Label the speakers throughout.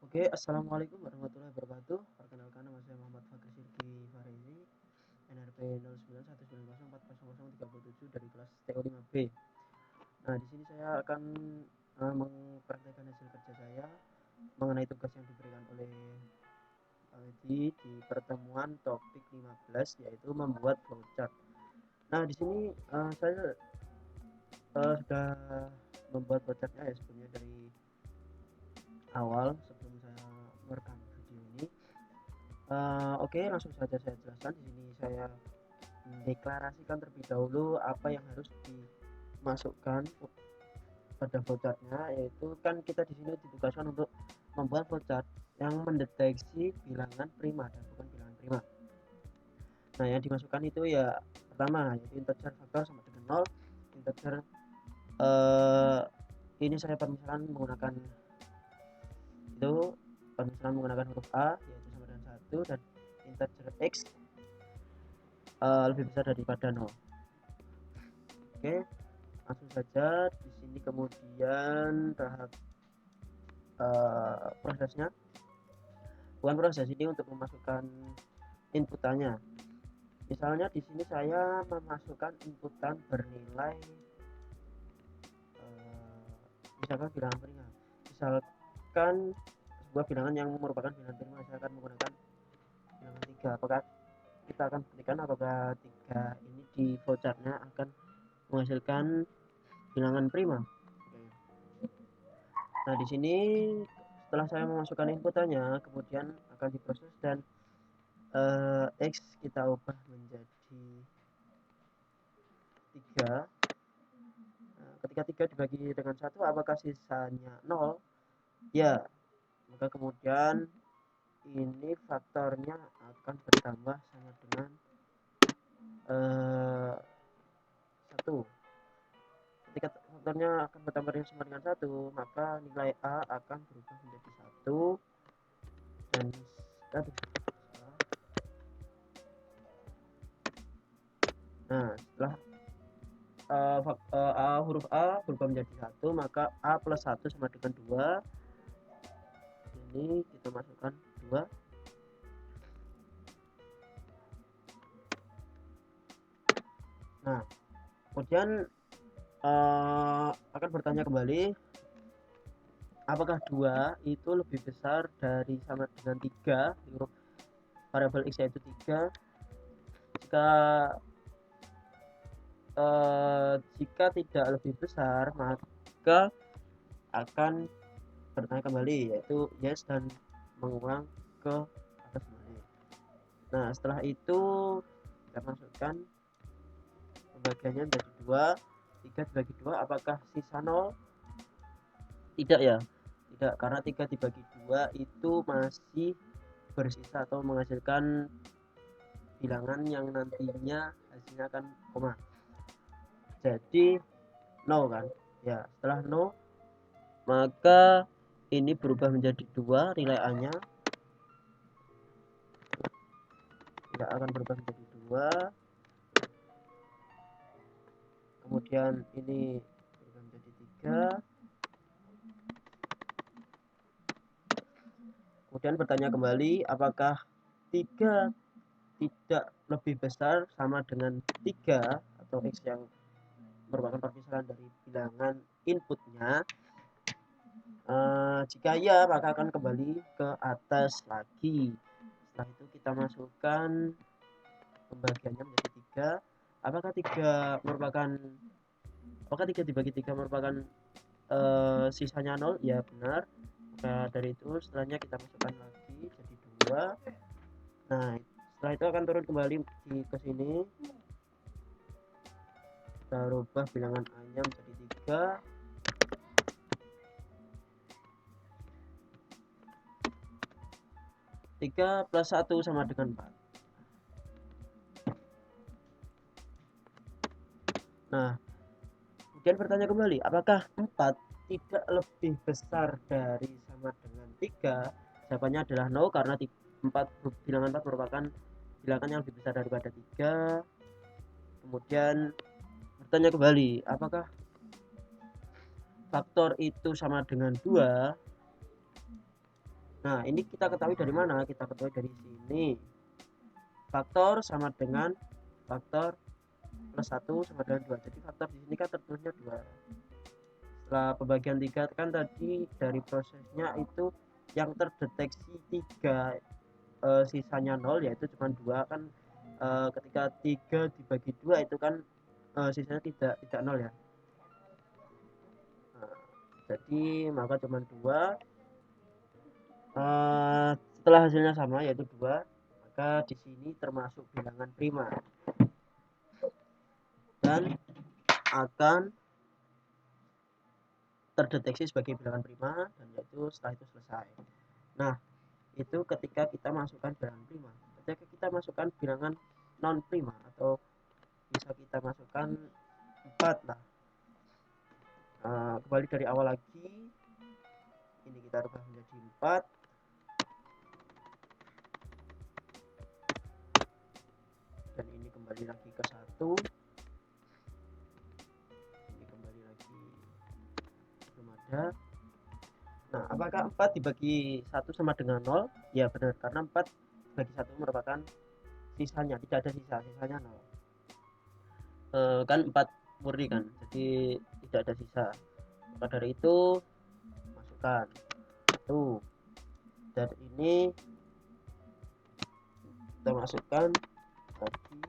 Speaker 1: Oke, assalamualaikum warahmatullahi wabarakatuh. Perkenalkan, nama saya Muhammad Fakri Sirki Farizi, NRP 0919140037 dari kelas TO5B. Nah, di sini saya akan mempraktekkan hasil kerja saya mengenai tugas yang diberikan oleh di pertemuan topik 15, yaitu membuat flowchart. Nah, di sini saya sudah membuat flowchartnya ya sebelumnya dari awal sebelum saya merekam video ini. Oke, langsung saja saya jelaskan. Di sini saya deklarasikan terlebih dahulu apa yang harus dimasukkan pada flowchartnya, yaitu kan kita di sini ditugaskan untuk membuat flowchart yang mendeteksi bilangan prima dan bukan bilangan prima. Nah, yang dimasukkan itu ya pertama yaitu integer faktor sama dengan 0, integer ini saya permisalkan menggunakan huruf A yaitu sama dengan 1, dan integer X lebih besar daripada 0. Oke, langsung saja. Di sini kemudian tahap prosesnya, bukan proses ini untuk memasukkan inputannya. Misalnya di sini saya memasukkan inputan bernilai misalkan bilangan prima, misalkan sebuah bilangan yang merupakan bilangan prima, saya akan menggunakan bilangan 3. Apakah kita akan buktikan apakah 3 ini di flowchartnya akan menghasilkan bilangan prima. Nah, di sini setelah saya memasukkan inputannya, kemudian akan diproses dan X kita ubah menjadi 3. Nah, ketika 3 dibagi dengan 1, apakah sisanya 0? Ya, maka kemudian ini faktornya akan bertambah sama dengan 1. Ketika faktornya akan bertambah sama dengan 1, maka nilai A akan berubah menjadi 1 dan nah, setelah huruf A berubah menjadi 1, maka A plus 1 sama dengan 2. Ini kita masukkan 2. Nah, kemudian akan bertanya kembali apakah 2 itu lebih besar dari sama dengan 3, huruf variabel X yaitu 3. Jika tidak lebih besar, maka akan bertanya kembali yaitu yes dan mengulang ke atas kembali. Nah, setelah itu kita masukkan pembagiannya menjadi 2. 3 dibagi 2, apakah sisa 0? Tidak ya, tidak, karena 3 dibagi 2 itu masih bersisa atau menghasilkan bilangan yang nantinya hasilnya akan koma, jadi 0 kan ya. Setelah 0, maka ini berubah menjadi 2, nilai A nya tidak akan berubah menjadi 2. Kemudian ini berubah menjadi 3. Kemudian bertanya kembali apakah 3 tidak lebih besar sama dengan 3 atau X yang merupakan permisalan dari bilangan inputnya. Jika ya, maka akan kembali ke atas lagi. Setelah itu kita masukkan pembagiannya menjadi 3. Apakah 3 dibagi 3 merupakan sisanya 0? Ya, benar. Maka dari itu setelahnya kita masukkan lagi jadi 2. Nah, setelah itu akan turun kembali ke sini. Kita rubah bilangan A nya menjadi 3. 3 plus 1 sama dengan 4. Nah, kemudian bertanya kembali apakah 4 tidak lebih besar dari sama dengan 3? Jawabannya adalah no, karena bilangan 4 merupakan bilangan yang lebih besar daripada 3. Kemudian bertanya kembali apakah faktor itu sama dengan 2? Nah, ini kita ketahui dari mana? Kita ketahui dari sini. Faktor sama dengan faktor plus 1 sama dengan 2. Jadi faktor di sini kan tertulisnya 2. Setelah pembagian 3 kan tadi dari prosesnya itu yang terdeteksi 3 sisanya 0, yaitu cuma 2 kan. Ketika 3 dibagi 2 itu kan sisanya tidak 0 ya. Nah, jadi maka cuma 2. Setelah hasilnya sama yaitu 2, maka di sini termasuk bilangan prima dan akan terdeteksi sebagai bilangan prima, dan yaitu setelah itu selesai. Nah, itu ketika kita masukkan bilangan prima. Ketika kita masukkan bilangan non prima, atau bisa kita masukkan 4 lah. Kembali dari awal lagi, ini kita rubah menjadi 4. Dan ini kembali lagi ke 1. Ini kembali lagi belum ada. Nah, apakah 4 dibagi 1 sama dengan 0? Ya benar, karena 4 bagi 1 merupakan sisanya, tidak ada sisanya 0. Kan 4 murni kan, jadi tidak ada sisa. Maka dari itu masukkan 1, dan ini kita masukkan tadi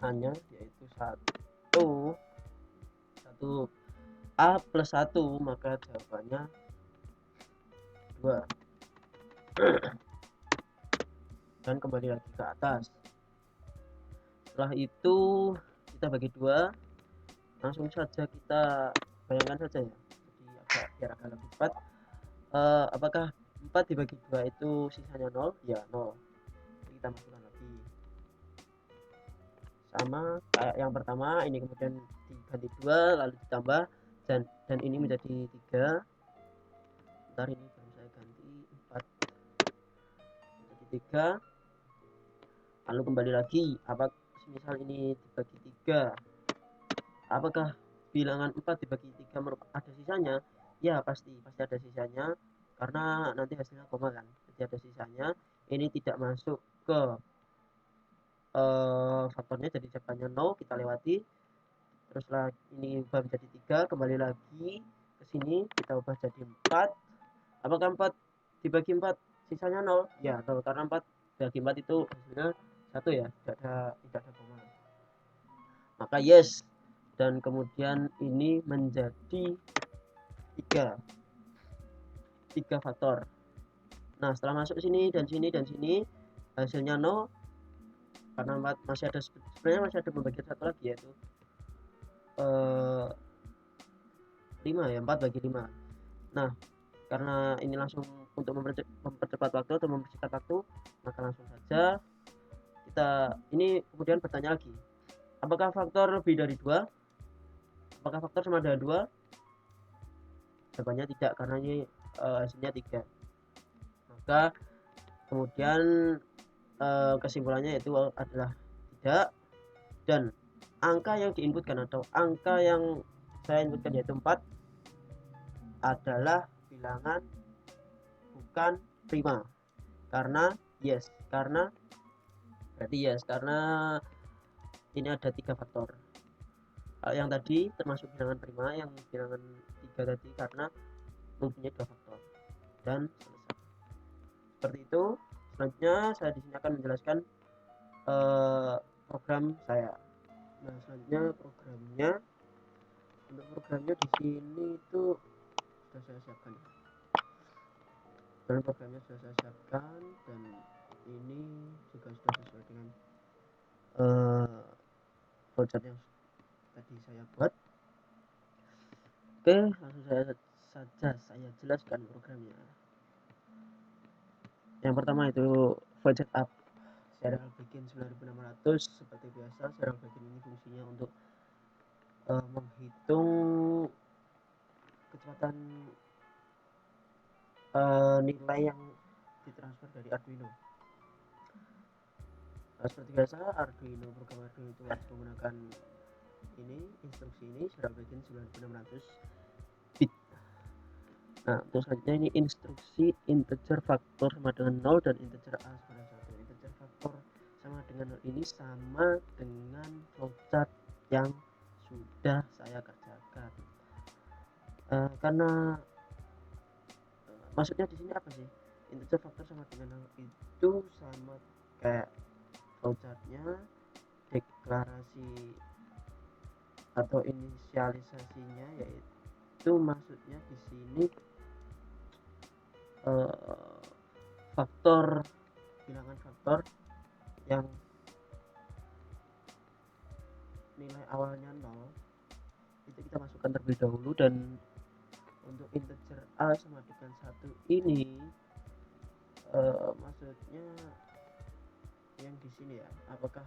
Speaker 1: hanya yaitu 1 A plus 1, maka jawabannya 2. Dan kembali lagi ke atas. Setelah itu kita bagi 2, langsung saja kita bayangkan saja ya, jadi biar agak lebih cepat. Apakah 4 dibagi 2 itu sisanya 0? Ya 0. Jadi kita masukkan lagi sama kayak yang pertama, ini kemudian diganti 2 lalu ditambah, dan ini menjadi 3. Ntar ini belum saya ganti, 4 menjadi 3. Lalu kembali lagi, apa misal ini dibagi 3, apakah bilangan 4 dibagi 3 ada sisanya? Ya pasti ada sisanya, karena nanti hasilnya koma kan, jadi ada sisanya. Ini tidak masuk ke faktornya, jadi jawabannya 0, kita lewati. Terus ini ubah menjadi 3, kembali lagi ke sini, kita ubah jadi 4. Apakah 4 dibagi 4 sisanya 0? Ya 0, karena 4 bagi 4 itu hasilnya 1 ya, tidak ada koma. Maka yes, dan kemudian ini menjadi 3 faktor. Nah, setelah masuk sini dan sini dan sini, hasilnya 0, karena 4 masih ada, sebenarnya masih ada pembagian satu lagi, yaitu 5 ya, 4 bagi 5. Nah, karena ini langsung untuk mempercepat waktu atau mempersingkat waktu, maka langsung saja kita ini kemudian bertanya lagi, apakah faktor lebih dari 2? Apakah faktor sama dengan 2? Jawabannya tidak, karena ini hasilnya 3. Maka kemudian kesimpulannya itu adalah tidak, dan angka yang diinputkan atau angka yang saya inputkan yaitu 4 adalah bilangan bukan prima. Karena berarti yes, karena ini ada 3 faktor. Yang tadi termasuk bilangan prima, yang bilangan 3 tadi karena mempunyai 2 faktor. Dan selesai. Seperti itu. Selanjutnya saya di sini akan menjelaskan program saya. Nah, selanjutnya programnya di sini itu sudah saya siapkan. Dan programnya sudah saya siapkan, dan ini juga sudah sesuai dengan flowchart yang tadi saya buat. Oke, langsung saja saya jelaskan programnya. Yang pertama itu budget up serial bikin 9600. Seperti biasa, serial bikin ini fungsinya untuk menghitung kecepatan nilai yang ditransfer dari Arduino. Seperti biasa, program Arduino itu harus menggunakan instruksi ini, serial bikin 9600 bit. Nah, untuk selanjutnya ini instruksi integer faktor sama dengan 0 dan integer a sama dengan 1. Integer faktor sama dengan 0 ini sama dengan flowchart yang sudah saya kerjakan. Karena maksudnya di sini apa sih? Integer faktor sama dengan 0 itu sama kayak flowchartnya, deklarasi atau inisialisasinya, yaitu maksudnya di sini faktor, bilangan faktor yang nilai awalnya 0 itu kita masukkan terlebih dahulu, dan untuk integer a sama dengan 1 ini maksudnya yang di sini ya, apakah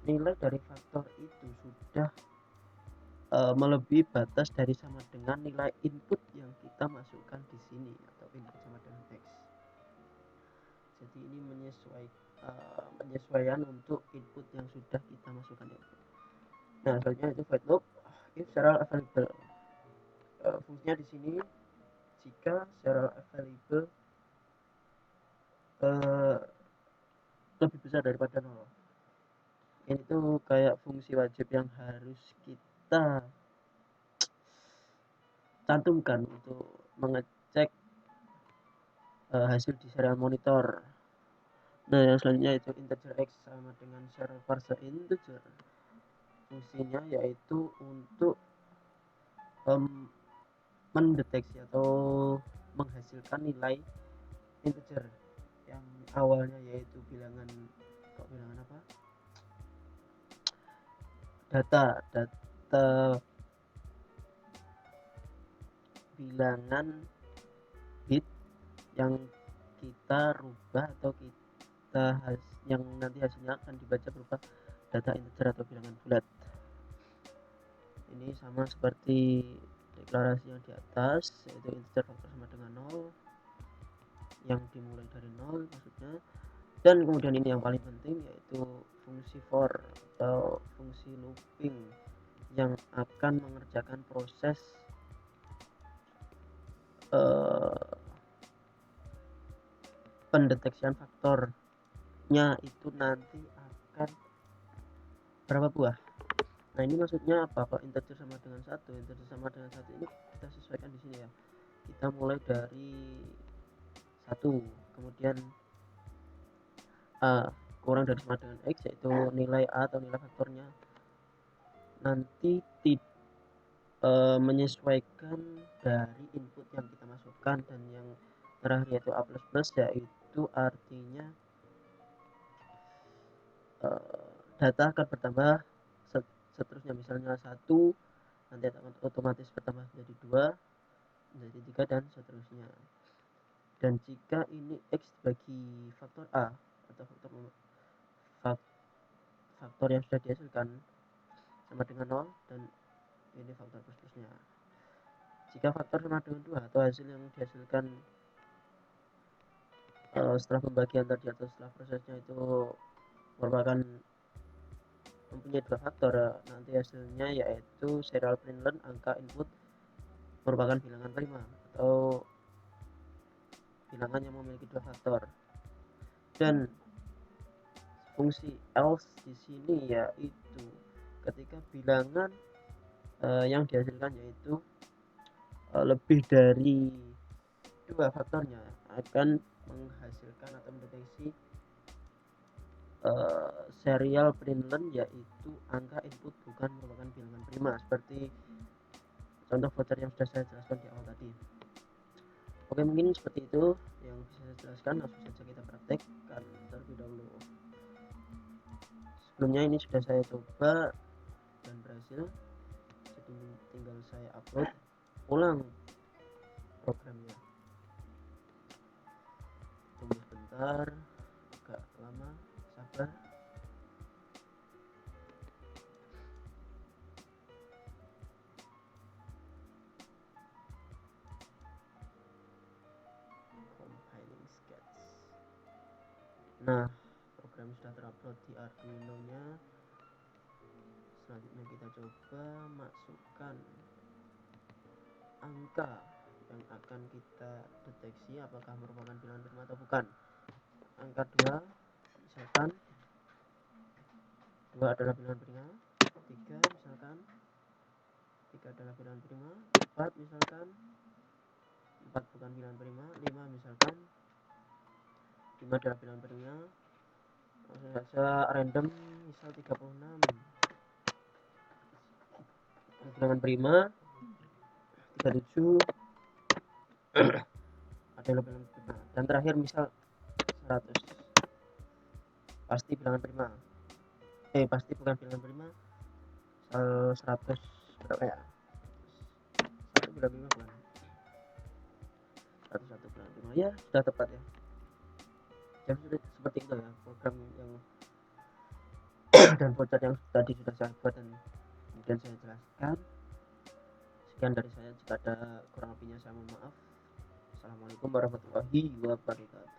Speaker 1: nilai dari faktor itu sudah melebihi batas dari sama dengan nilai input yang kita masukkan di sini, atau input sama dengan x. Jadi ini menyesuaikan untuk input yang sudah kita masukkan ya. Nah, selanjutnya itu void loop if serial available. Fungsinya di sini jika serial available lebih besar daripada 0. Ini tuh kayak fungsi wajib yang harus kita cantumkan untuk mengecek hasil di serial monitor. Nah, yang selanjutnya itu integer x sama dengan serial parser integer. Fungsinya yaitu untuk mendeteksi atau menghasilkan nilai integer yang awalnya yaitu bilangan apa, data bilangan bit yang kita rubah atau yang nanti hasilnya akan dibaca berupa data integer atau bilangan bulat. Ini sama seperti deklarasi yang di atas, yaitu integer faktor sama dengan 0 yang dimulai dari 0 maksudnya. Dan kemudian ini yang paling penting, yaitu fungsi for atau fungsi looping yang akan mengerjakan proses pendeteksian faktornya itu nanti akan berapa buah. Nah, ini maksudnya apa? Kok integer sama dengan 1? Integer sama dengan 1 ini kita sesuaikan di sini ya. Kita mulai dari 1, kemudian a kurang dari sama dengan x, yaitu nilai a atau nilai faktornya nanti menyesuaikan dari input yang kita masukkan, dan yang terakhir yaitu a++, yaitu artinya data akan bertambah seterusnya, misalnya 1 nanti akan otomatis bertambah menjadi 2, menjadi 3, dan seterusnya. Dan jika ini x bagi faktor a atau faktor yang sudah dihasilkan sama dengan 0, dan ini faktor plus-plusnya. Jika faktor sama dengan 2 atau hasil yang dihasilkan setelah pembagian tadi atau setelah prosesnya itu merupakan mempunyai 2 faktor, nanti hasilnya yaitu serial println angka input merupakan bilangan prima atau bilangan yang memiliki 2 faktor. Dan fungsi else di sini yaitu ketika bilangan yang dihasilkan yaitu lebih dari 2 faktornya akan menghasilkan atau mendeteksi serial println, yaitu angka input bukan merupakan bilangan prima, seperti contoh voucher yang sudah saya jelaskan di awal tadi. Oke, mungkin seperti itu yang bisa saya jelaskan. Langsung saja kita praktekkan terlebih dahulu. Sebelumnya ini sudah saya coba dan berhasil, jadi tinggal saya upload ulang programnya. Tunggu sebentar, agak lama, sabar. Compiling sketch. Nah, program sudah terupload di Arduino nya. Selanjutnya kita coba masukkan angka yang akan kita deteksi apakah merupakan bilangan prima atau bukan. Angka 2 misalkan 2 adalah bilangan prima, 3 misalkan 3 adalah bilangan prima, 4 misalkan 4 bukan bilangan prima, 5 misalkan 5 adalah bilangan prima. Saya random misal 36 bilangan prima, 37 adalah bilangan prima, dan terakhir misal 100 pasti bilangan prima, pasti bukan bilangan prima. 100 berapa ya, 1 bilangan prima bukan, 101 bilangan prima, ya sudah tepat ya. Jadi seperti itu ya program yang dan voucher yang tadi sudah saya buat dan kemudian saya jelaskan. Sekian dari saya, jika ada kurang lebihnya saya mohon maaf. Assalamualaikum warahmatullahi wabarakatuh.